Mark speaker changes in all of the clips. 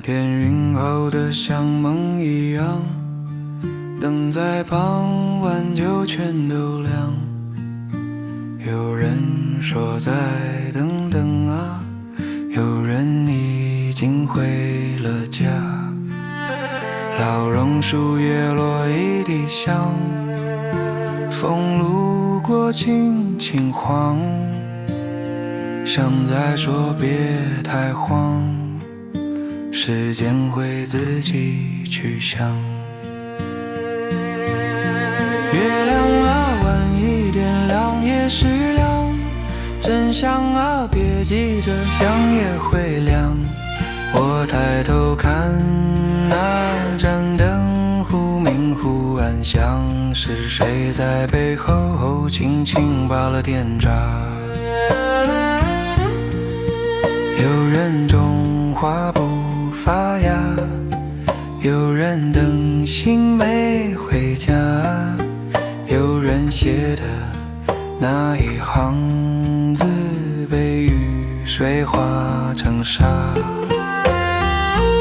Speaker 1: 天晕后的像梦一样，等在傍晚就全都亮。有人说再等等啊，有人已经回了家。老榕树叶落一地香，风路过轻轻晃，像在说别太慌，时间会自己去想。月亮啊，晚一点亮也是亮，真相啊，别急着讲也会亮。我抬头看那盏灯忽明忽暗，像是谁在背后轻轻拔了电闸。有人种花不发芽，有人等信没回家，有人写的那一行字被雨水化成沙。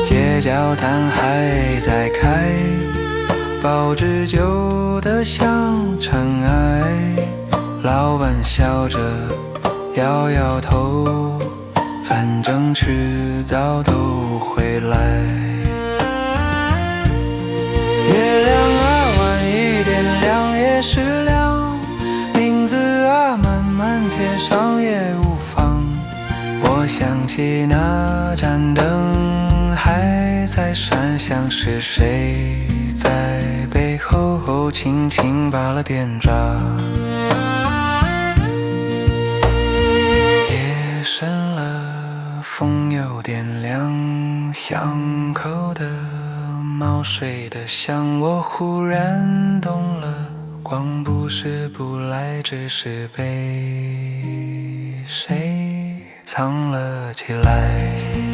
Speaker 1: 街角摊还在开，报纸旧的像尘埃，老板笑着摇摇头，反正迟早都回来。月亮啊，晚一点亮也是亮，名字啊，慢慢贴上也无妨。我想起那盏灯还在闪，像是谁在背后轻轻拔了电闸。夜深了，风有点凉，巷口的猫睡得香。我忽然懂了，光不是不来，只是被谁藏了起来。